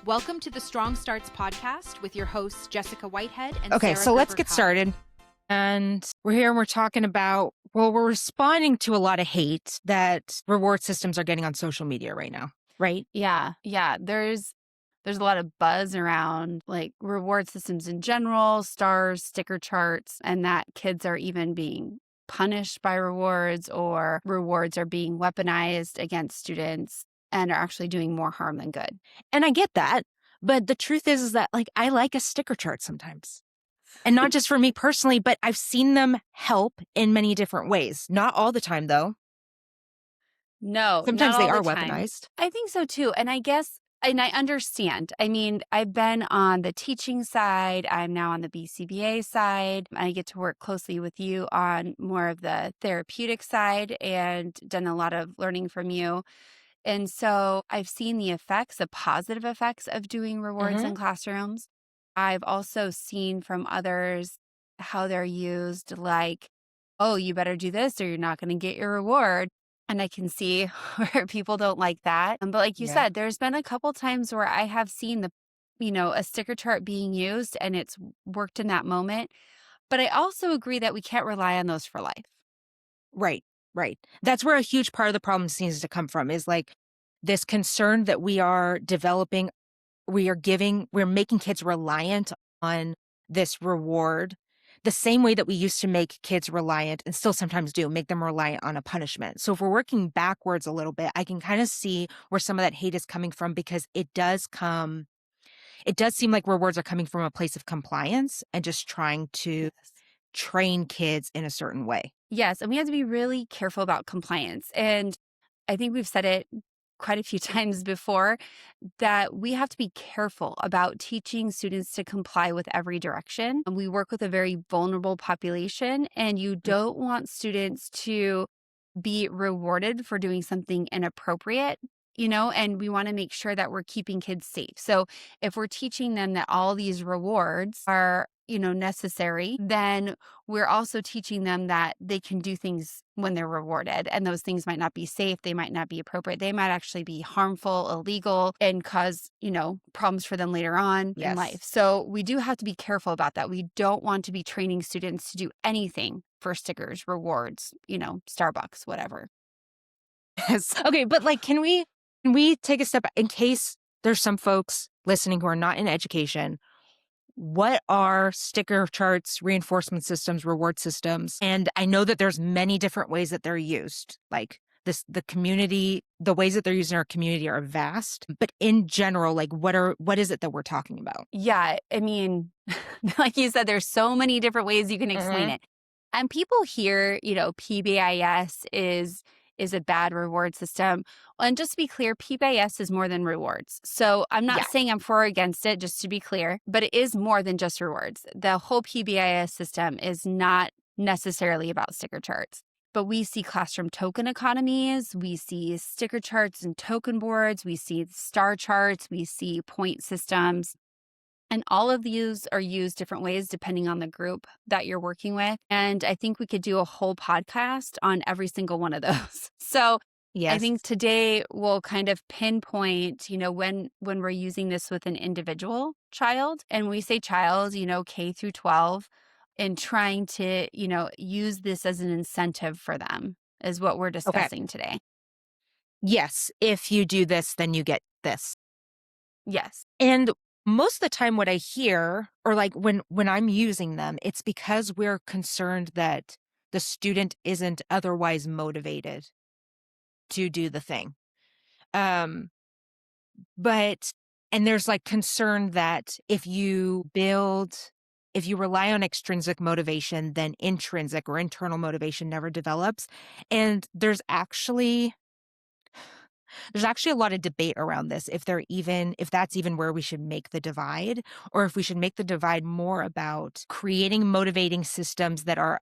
Welcome to the Strong Starts podcast with your hosts, Jessica Whitehead and Okay, Sarah so let's Gerber get Cobb. started. And we're here and we're talking about, we're responding to a lot of hate that reward systems are getting on social media right now, right? Yeah. There's a lot of buzz around like reward systems in general, stars, sticker charts, and that kids are even being punished by rewards or rewards are being weaponized against students and are actually doing more harm than good. And I get that. But the truth is that like I like a sticker chart sometimes. And not just for me personally, but I've seen them help in many different ways. Not all the time, though. No, Sometimes not they all are the time. weaponized. I think so too. And I guess, and I understand. I mean, I've been on the teaching side. I'm now on the BCBA side. I get to work closely with you on more of the therapeutic side and done a lot of learning from you. And so I've seen the effects, the positive effects of doing rewards in classrooms. I've also seen from others how they're used like, oh, you better do this or you're not going to get your reward. And I can see where people don't like that. But like you said, there's been a couple times where I have seen a sticker chart being used and it's worked in that moment. But I also agree that we can't rely on those for life. Right. That's where a huge part of the problem seems to come from is like this concern that we are developing, we're making kids reliant on this reward the same way that we used to make kids reliant and still sometimes do make them reliant on a punishment. So if we're working backwards a little bit, I can kind of see where some of that hate is coming from because it does seem like rewards are coming from a place of compliance and just trying to train kids in a certain way. Yes, and we have to be really careful about compliance. And I think we've said it quite a few times before that we have to be careful about teaching students to comply with every direction. And we work with a very vulnerable population, and you don't want students to be rewarded for doing something inappropriate. And we want to make sure that we're keeping kids safe. So if we're teaching them that all these rewards are, necessary, then we're also teaching them that they can do things when they're rewarded. And those things might not be safe. They might not be appropriate. They might actually be harmful, illegal, and cause, problems for them later on in life. So we do have to be careful about that. We don't want to be training students to do anything for stickers, rewards, Starbucks, whatever. Yes. Okay, but like, can we take a step back in case there's some folks listening who are not in education? What are sticker charts, reinforcement systems, reward systems? And I know that there's many different ways that they're used. Like the community, the ways that they're used in our community are vast. But in general, like what is it that we're talking about? Yeah, I mean, like you said, there's so many different ways you can explain it. And people hear, PBIS is a bad reward system. And just to be clear, PBIS is more than rewards. So I'm not saying I'm for or against it, just to be clear, but it is more than just rewards. The whole PBIS system is not necessarily about sticker charts. But we see classroom token economies, we see sticker charts and token boards, we see star charts, we see point systems. And all of these are used different ways depending on the group that you're working with. And I think we could do a whole podcast on every single one of those. So I think today we'll kind of pinpoint, when we're using this with an individual child. And we say child, K through 12, and trying to, use this as an incentive for them is what we're discussing today. Yes. If you do this, then you get this. Yes. And most of the time what I hear, or like when I'm using them, it's because we're concerned that the student isn't otherwise motivated to do the thing. And there's like concern that if you rely on extrinsic motivation, then intrinsic or internal motivation never develops. And there's actually a lot of debate around this, if that's even where we should make the divide, or if we should make the divide more about creating motivating systems that are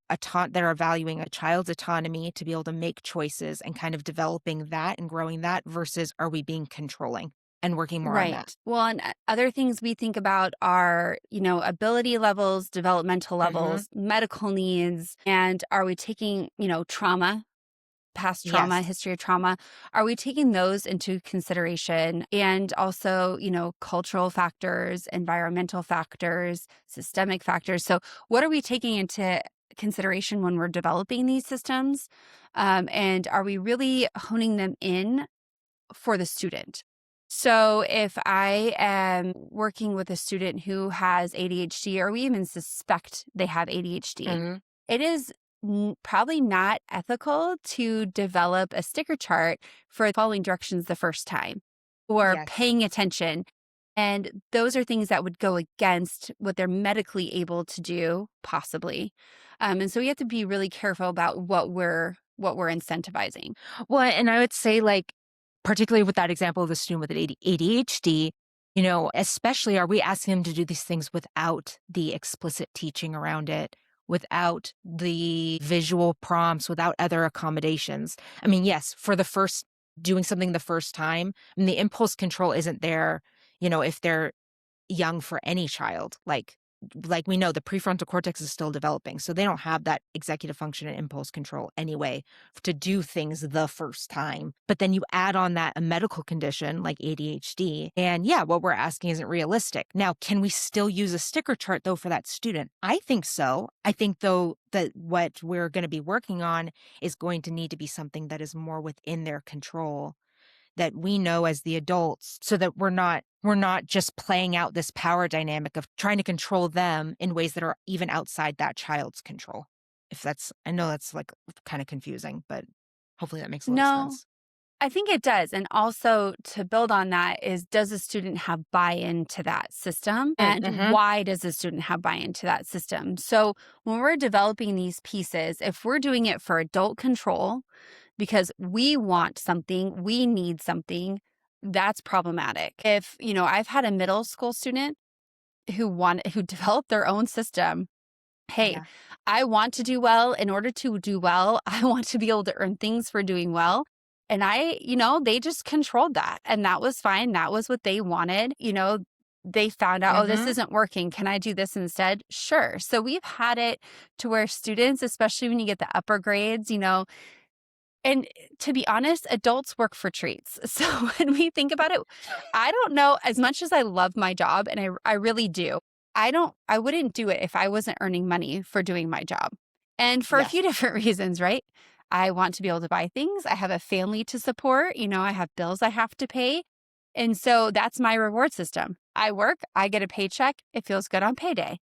valuing a child's autonomy to be able to make choices and kind of developing that and growing that, versus are we being controlling and working more on that? Well, and other things we think about are, ability levels, developmental levels, medical needs, and are we taking, trauma, past trauma, Yes. history of trauma, are we taking those into consideration? And also, cultural factors, environmental factors, systemic factors. So, what are we taking into consideration when we're developing these systems? And are we really honing them in for the student? So, if I am working with a student who has ADHD, or we even suspect they have ADHD, Mhm. it is probably not ethical to develop a sticker chart for following directions the first time or Yes. paying attention. And those are things that would go against what they're medically able to do, possibly. And so we have to be really careful about what we're incentivizing. Well, and I would say, like, particularly with that example of the student with ADHD, especially are we asking them to do these things without the explicit teaching around it, without the visual prompts, without other accommodations? I mean, yes, for doing something the first time, and the impulse control isn't there, if they're young for any child. Like we know the prefrontal cortex is still developing, so they don't have that executive function and impulse control anyway to do things the first time. But then you add on that a medical condition like ADHD, and yeah, what we're asking isn't realistic. Now, can we still use a sticker chart though for that student? I think so. I think though that what we're going to be working on is going to need to be something that is more within their control, that we know as the adults, so that we're not just playing out this power dynamic of trying to control them in ways that are even outside that child's control. I know that's like kind of confusing, but hopefully that makes a little No, sense. I think it does. And also to build on that is, does a student have buy-in to that system? And Mm-hmm. why does a student have buy-in to that system? So when we're developing these pieces, if we're doing it for adult control because we want something, we need something, that's problematic. If, I've had a middle school student who developed their own system. Hey, Yeah. I want to do well. In order to do well, I want to be able to earn things for doing well. And they just controlled that. And that was fine. That was what they wanted. They found out, oh, this Mm-hmm. isn't working. Can I do this instead? Sure. So we've had it to where students, especially when you get the upper grades, and to be honest, adults work for treats. So when we think about it, I don't know, as much as I love my job, and I really do, I wouldn't do it if I wasn't earning money for doing my job. And for a few Yes. different reasons, right? I want to be able to buy things. I have a family to support. I have bills I have to pay. And so that's my reward system. I work, I get a paycheck. It feels good on payday.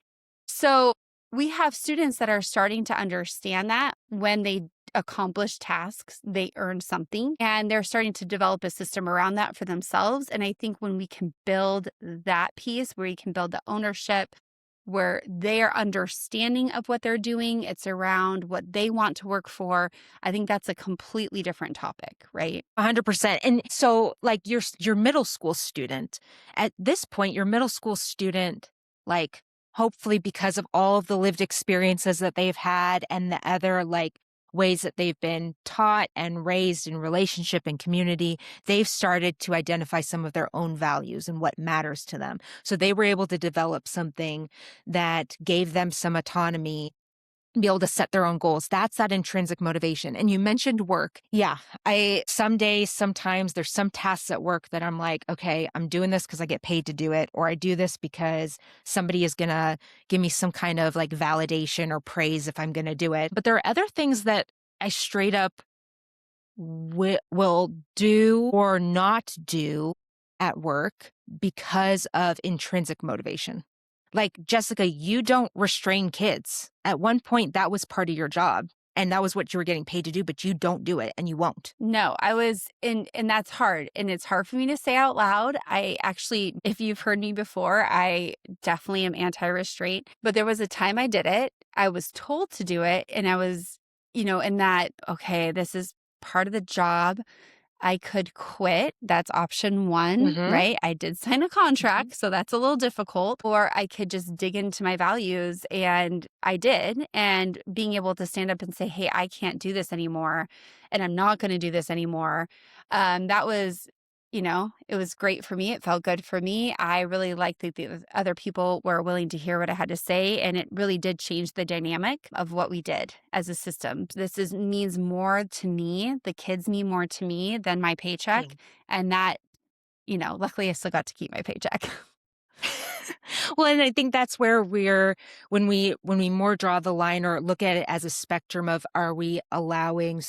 So we have students that are starting to understand that when they accomplish tasks, they earn something, and they're starting to develop a system around that for themselves. And I think when we can build that piece, where you can build the ownership, where they are understanding of what they're doing, it's around what they want to work for. I think that's a completely different topic, right? 100%. And so, like, your middle school student, at this point, your middle school student, like, hopefully because of all of the lived experiences that they've had and the other, like, ways that they've been taught and raised in relationship and community, they've started to identify some of their own values and what matters to them. So they were able to develop something that gave them some autonomy, be able to set their own goals. That's that intrinsic motivation. And you mentioned work. Yeah. Some days, sometimes there's some tasks at work that I'm like, okay, I'm doing this because I get paid to do it, or I do this because somebody is going to give me some kind of like validation or praise if I'm going to do it. But there are other things that I straight up will do or not do at work because of intrinsic motivation. Like, Jessica, you don't restrain kids. At one point, that was part of your job, and that was what you were getting paid to do, but you don't do it and you won't. No, I was in, and that's hard. And it's hard for me to say out loud. I actually, if you've heard me before, I definitely am anti-restraint. But there was a time I did it. I was told to do it. And I was, in that, okay, this is part of the job. I could quit. That's option one, Mm-hmm. right? I did sign a Mm-hmm. contract, so that's a little difficult. Or I could just dig into my values, and I did. And being able to stand up and say, hey, I can't do this anymore, and I'm not going to do this anymore. That was it was great for me. It felt good for me. I really liked that the other people were willing to hear what I had to say. And it really did change the dynamic of what we did as a system. Means more to me. The kids mean more to me than my paycheck. Same. And that, luckily I still got to keep my paycheck. Well, and I think that's where when we more draw the line or look at it as a spectrum of, are we allowing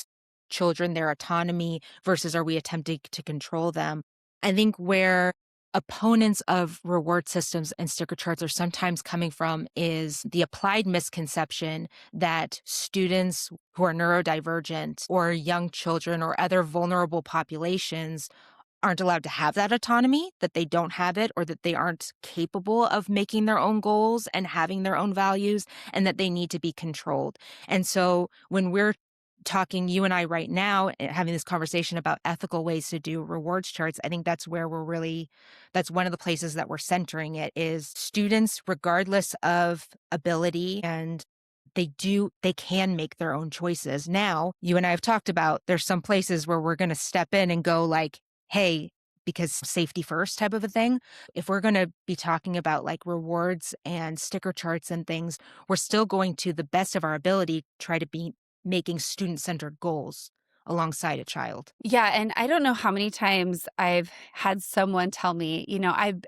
children their autonomy versus are we attempting to control them? I think where opponents of reward systems and sticker charts are sometimes coming from is the applied misconception that students who are neurodivergent or young children or other vulnerable populations aren't allowed to have that autonomy, that they don't have it, or that they aren't capable of making their own goals and having their own values, and that they need to be controlled. And so when we're talking, you and I right now, having this conversation about ethical ways to do rewards charts, I think that's where that's one of the places that we're centering it, is students, regardless of ability, and they can make their own choices. Now, you and I have talked about, there's some places where we're going to step in and go like, hey, because safety first type of a thing. If we're going to be talking about like rewards and sticker charts and things, we're still going to the best of our ability try to be making student-centered goals alongside a child. Yeah, and I don't know how many times I've had someone tell me,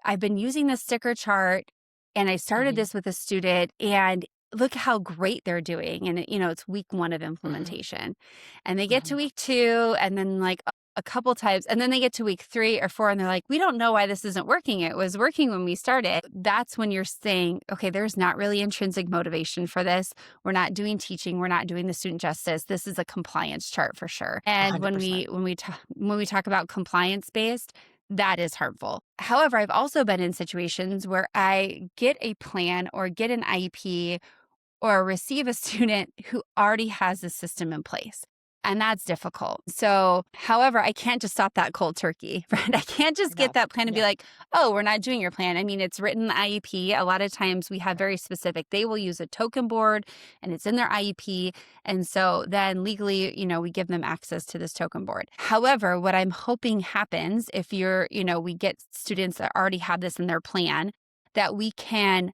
I've been using this sticker chart and I started this with a student and look how great they're doing. And it's week 1 of implementation. And they get to week 2 and then like a couple times, and then they get to week 3 or 4 and they're like, we don't know why this isn't working. It was working when we started. That's when you're saying, okay, there's not really intrinsic motivation for this. We're not doing teaching. We're not doing the student justice. This is a compliance chart for sure. And 100%. when we talk about compliance based, that is harmful. However, I've also been in situations where I get a plan or get an IEP or receive a student who already has the system in place. And that's difficult. So, however, I can't just stop that cold turkey, right? I can't just get that plan and be like, oh, we're not doing your plan. I mean, it's written in the IEP. A lot of times we have very specific, they will use a token board and it's in their IEP. And so then legally, we give them access to this token board. However, what I'm hoping happens if we get students that already have this in their plan, that we can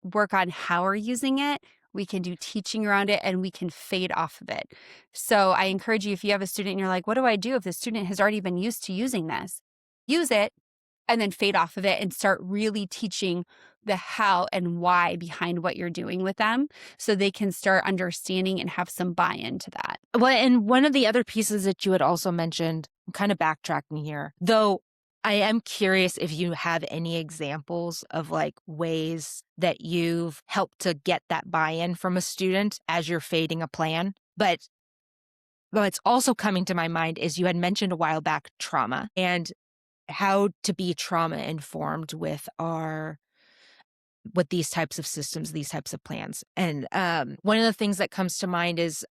work on how we're using it. We can do teaching around it and we can fade off of it. So I encourage you, if you have a student and you're like, what do I do if the student has already been used to using this? Use it and then fade off of it and start really teaching the how and why behind what you're doing with them so they can start understanding and have some buy-in to that. Well, and one of the other pieces that you had also mentioned, I'm kind of backtracking here, though I am curious if you have any examples of like ways that you've helped to get that buy-in from a student as you're fading a plan. But what's also coming to my mind is you had mentioned a while back trauma and how to be trauma informed with these types of systems, these types of plans. And one of the things that comes to mind is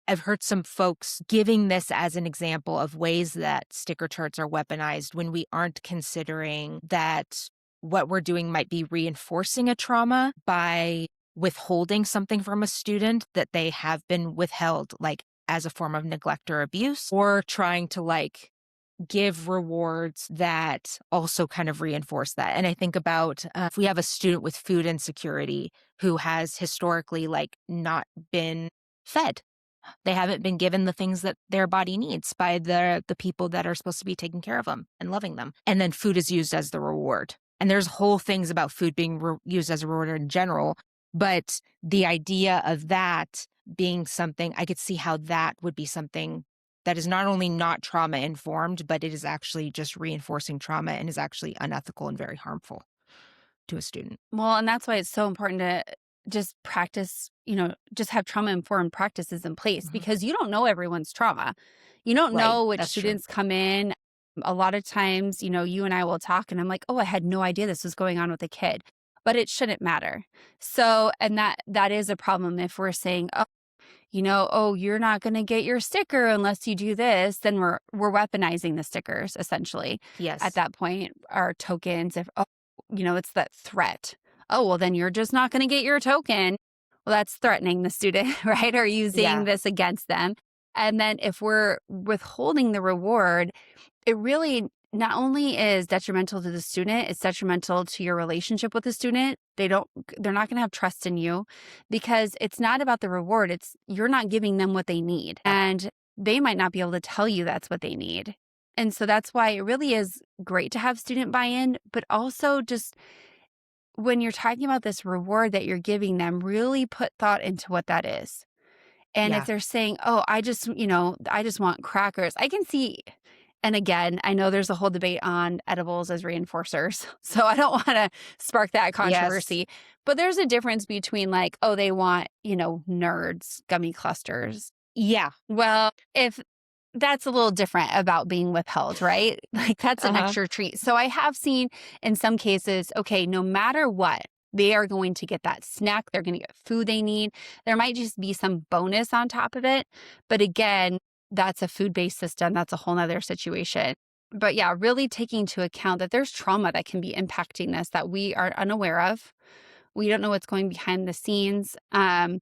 I've heard some folks giving this as an example of ways that sticker charts are weaponized when we aren't considering that what we're doing might be reinforcing a trauma by withholding something from a student that they have been withheld, like as a form of neglect or abuse, or trying to like give rewards that also kind of reinforce that. And I think about if we have a student with food insecurity who has historically like not been fed. They haven't been given the things that their body needs by the people that are supposed to be taking care of them and loving them. And then food is used as the reward. And there's whole things about food being used as a reward in general. But the idea of that being something, I could see how that would be something that is not only not trauma informed, but it is actually just reinforcing trauma and is actually unethical and very harmful to a student. Well, and that's why it's so important to just practice, just have trauma-informed practices in place because you don't know everyone's trauma. You don't know which students come in. A lot of times, you and I will talk and I'm like, oh, I had no idea this was going on with a kid, but it shouldn't matter. So, and that is a problem if we're saying, oh, you're not going to get your sticker unless you do this, then we're weaponizing the stickers essentially. Yes. At that point, our tokens, it's that threat. Oh, well, then you're just not going to get your token. Well, that's threatening the student, right? Or using this against them. And then if we're withholding the reward, it really not only is detrimental to the student, it's detrimental to your relationship with the student. They're not going to have trust in you because it's not about the reward. It's you're not giving them what they need. And they might not be able to tell you that's what they need. And so that's why it really is great to have student buy-in, but also just when you're talking about this reward that you're giving them, really put thought into what that is. And if Yeah. they're saying, oh, I just want crackers, I can see. And again, I know there's a whole debate on edibles as reinforcers. So I don't want to spark that Yes. controversy. But there's a difference between like, oh, they want, nerds, gummy clusters. Yeah. Well, if that's a little different about being withheld, right? Like that's an Uh-huh. extra treat. So I have seen in some cases, okay, no matter what, they are going to get that snack. They're going to get food they need. There might just be some bonus on top of it. But again, that's a food-based system. That's a whole nother situation. But yeah, really taking into account that there's trauma that can be impacting this that we are unaware of. We don't know what's going behind the scenes. And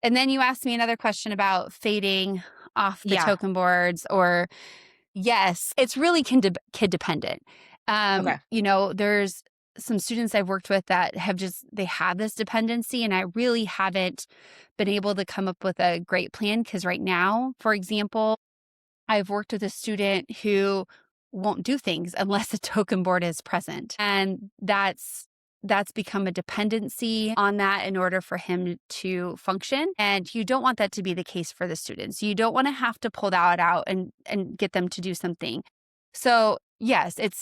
then you asked me another question about fading off the Yeah. token boards or yes, it's really kid dependent. Okay. There's some students I've worked with that they have this dependency and I really haven't been able to come up with a great plan because right now, for example, I've worked with a student who won't do things unless a token board is present. And that's become a dependency on that in order for him to function. And you don't want that to be the case for the students. You don't want to have to pull that out and get them to do something. So yes, it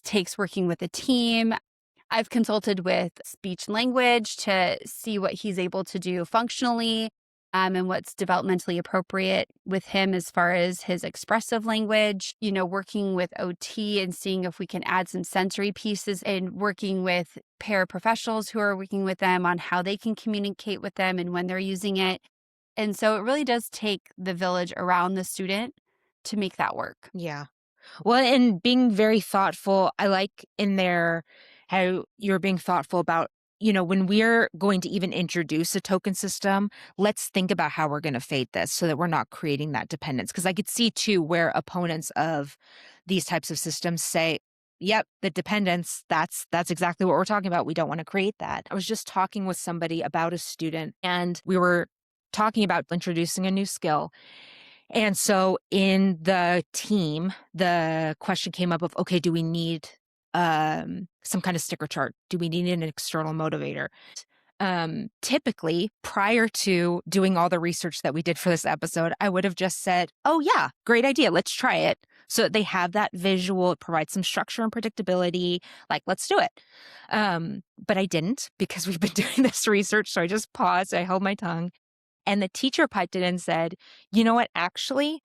takes working with a team. I've consulted with speech language to see what he's able to do functionally and what's developmentally appropriate with him as far as his expressive language, working with OT and seeing if we can add some sensory pieces and working with paraprofessionals who are working with them on how they can communicate with them and when they're using it. And so it really does take the village around the student to make that work. Yeah. Well, and being very thoughtful, I like in there how you're being thoughtful about, when we're going to even introduce a token system, let's think about how we're going to fade this so that we're not creating that dependence. Because I could see too where opponents of these types of systems say, yep, the dependence, that's exactly what we're talking about. We don't want to create that. I was just talking with somebody about a student and we were talking about introducing a new skill. And so in the team, the question came up of, okay, do we need some kind of sticker chart? Do we need an external motivator? Typically, prior to doing all the research that we did for this episode, I would have just said, oh yeah, great idea. Let's try it. So that they have that visual, it provides some structure and predictability. Like, let's do it. But I didn't because we've been doing this research. So I just paused. I held my tongue. And the teacher piped in and said, you know what, actually,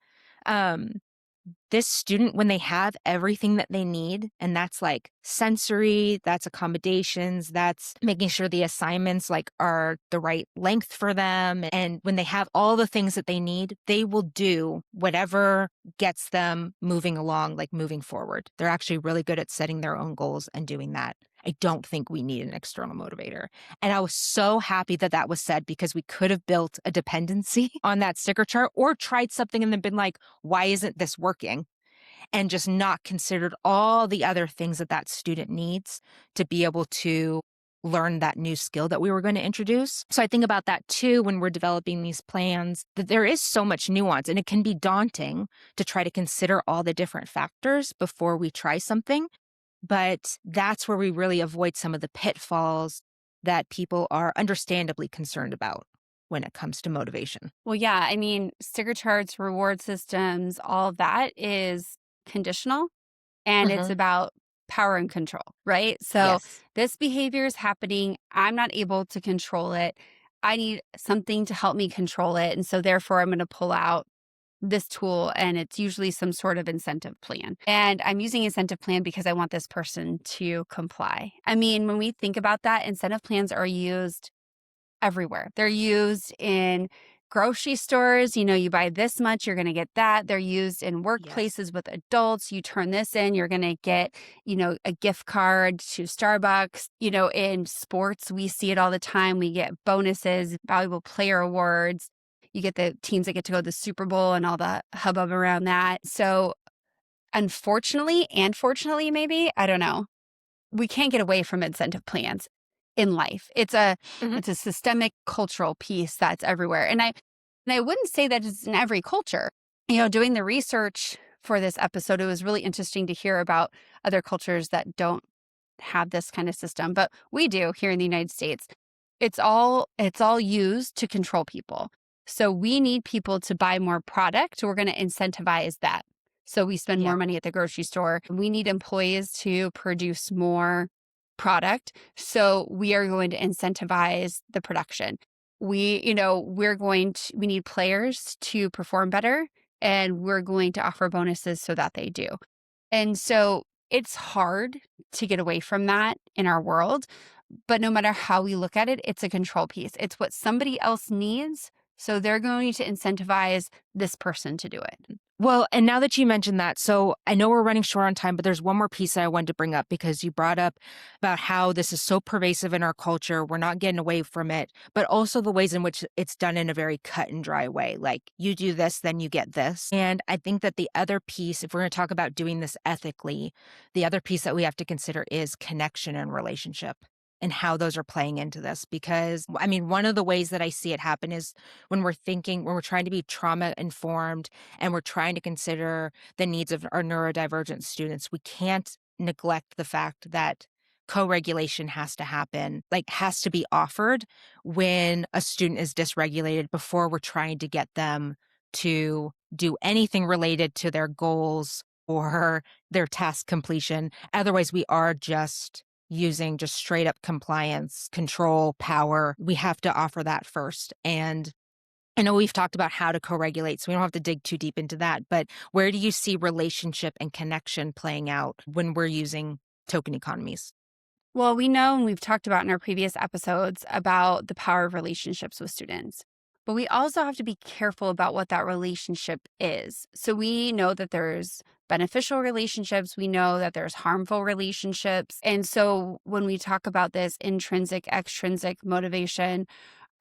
this student, when they have everything that they need, and that's like sensory, that's accommodations, that's making sure the assignments like are the right length for them. And when they have all the things that they need, they will do whatever gets them moving along, like moving forward. They're actually really good at setting their own goals and doing that. I don't think we need an external motivator. And I was so happy that that was said because we could have built a dependency on that sticker chart or tried something and then been like, why isn't this working? And just not considered all the other things that that student needs to be able to learn that new skill that we were going to introduce. So I think about that too when we're developing these plans, that there is so much nuance and it can be daunting to try to consider all the different factors before we try something. But that's where we really avoid some of the pitfalls that people are understandably concerned about when it comes to motivation. Well, yeah, I mean, sticker charts, reward systems, all of that is conditional and it's Hmm. about power and control, right? So Yes. this behavior is happening. I'm not able to control it. I need something to help me control it. And so therefore, I'm going to pull out this tool and it's usually some sort of incentive plan. And I'm using incentive plan because I want this person to comply. I mean, when we think about that, incentive plans are used everywhere. They're used in grocery stores. You buy this much, you're going to get that. They're used in Yes. workplaces with adults. You turn this in, you're going to get, a gift card to Starbucks. In sports, we see it all the time. We get bonuses, valuable player awards. You get the teams that get to go to the Super Bowl and all the hubbub around that. So unfortunately and fortunately, maybe, I don't know, we can't get away from incentive plans in life. It's a Mhm. it's a systemic cultural piece that's everywhere. And I wouldn't say that it's in every culture. Doing the research for this episode, it was really interesting to hear about other cultures that don't have this kind of system, but we do here in the United States. It's all used to control people. So we need people to buy more product. We're going to incentivize that. So we spend Yeah. more money at the grocery store. We need employees to produce more product. So we are going to incentivize the production. We need players to perform better, and we're going to offer bonuses so that they do. And so it's hard to get away from that in our world. But no matter how we look at it, it's a control piece. It's what somebody else needs. So they're going to incentivize this person to do it. Well, and now that you mentioned that, so I know we're running short on time, but there's one more piece that I wanted to bring up because you brought up about how this is so pervasive in our culture. We're not getting away from it, but also the ways in which it's done in a very cut and dry way. Like you do this, then you get this. And I think that the other piece, if we're going to talk about doing this ethically, the other piece that we have to consider is connection and relationship and how those are playing into this. Because, I mean, one of the ways that I see it happen is when we're trying to be trauma informed and we're trying to consider the needs of our neurodivergent students, we can't neglect the fact that co-regulation has to happen, like has to be offered when a student is dysregulated before we're trying to get them to do anything related to their goals or their task completion. Otherwise, we are just using just straight up compliance, control, power. We have to offer that first. And I know we've talked about how to co-regulate, so we don't have to dig too deep into that, but where do you see relationship and connection playing out when we're using token economies? Well, we know, and we've talked about in our previous episodes about the power of relationships with students. But we also have to be careful about what that relationship is. So we know that there's beneficial relationships. We know that there's harmful relationships. And so when we talk about this intrinsic, extrinsic motivation,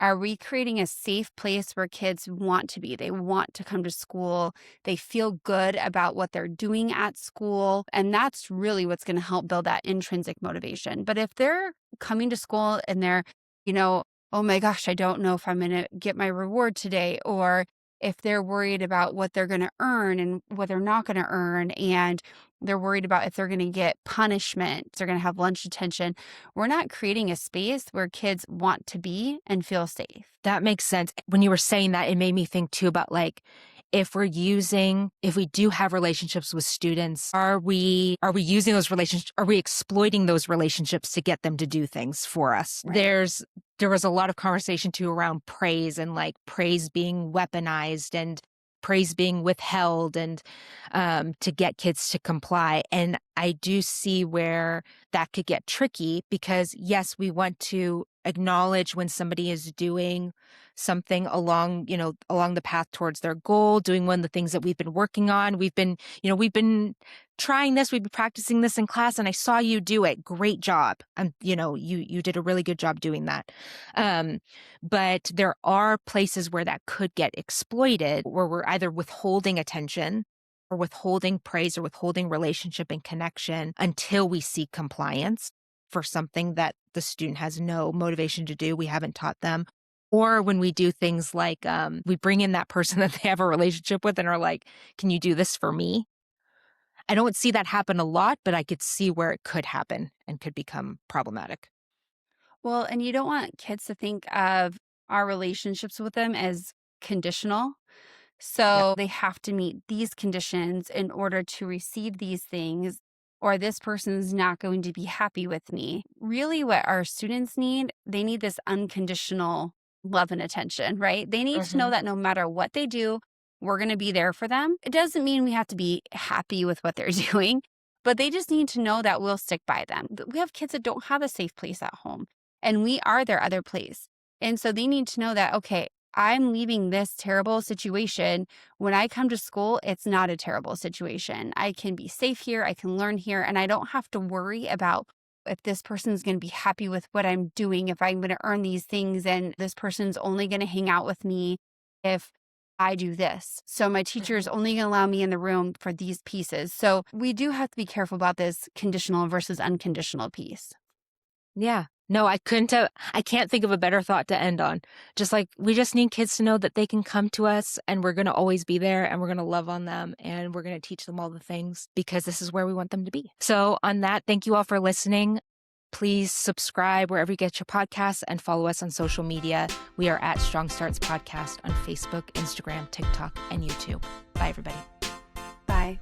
are we creating a safe place where kids want to be? They want to come to school. They feel good about what they're doing at school. And that's really what's going to help build that intrinsic motivation. But if they're coming to school and they're, oh my gosh, I don't know if I'm going to get my reward today, or if they're worried about what they're going to earn and what they're not going to earn, and they're worried about if they're going to get punishment, they're going to have lunch detention, we're not creating a space where kids want to be and feel safe. That makes sense. When you were saying that, it made me think too about like, if we do have relationships with students, are we using those relationships? Are we exploiting those relationships to get them to do things for us? Right. There was a lot of conversation too around praise and like praise being weaponized and praise being withheld and to get kids to comply. And I do see where that could get tricky because yes, we want to acknowledge when somebody is doing something along the path towards their goal, doing one of the things that we've been working on. We've been trying this, we've been practicing this in class and I saw you do it. Great job. You did a really good job doing that. But there are places where that could get exploited, where we're either withholding attention or withholding praise or withholding relationship and connection until we see compliance for something that the student has no motivation to do. We haven't taught them. Or when we do things like we bring in that person that they have a relationship with and are like, can you do this for me? I don't see that happen a lot, but I could see where it could happen and could become problematic. Well, and you don't want kids to think of our relationships with them as conditional. Yep. So they have to meet these conditions in order to receive these things, or this person's not going to be happy with me. Really, what our students need, they need this unconditional love and attention, right? They need to know Mhm. that no matter what they do, we're going to be there for them. It doesn't mean we have to be happy with what they're doing, but they just need to know that we'll stick by them. We have kids that don't have a safe place at home, and we are their other place. And so they need to know that, okay, I'm leaving this terrible situation. When I come to school, it's not a terrible situation. I can be safe here. I can learn here. And I don't have to worry about if this person's going to be happy with what I'm doing, if I'm going to earn these things, and this person's only going to hang out with me if I do this. So my teacher is only going to allow me in the room for these pieces. So we do have to be careful about this conditional versus unconditional piece. Yeah. No, I can't think of a better thought to end on. Just like we just need kids to know that they can come to us and we're going to always be there and we're going to love on them and we're going to teach them all the things because this is where we want them to be. So on that, thank you all for listening. Please subscribe wherever you get your podcasts and follow us on social media. We are at Strong Starts Podcast on Facebook, Instagram, TikTok, and YouTube. Bye, everybody. Bye.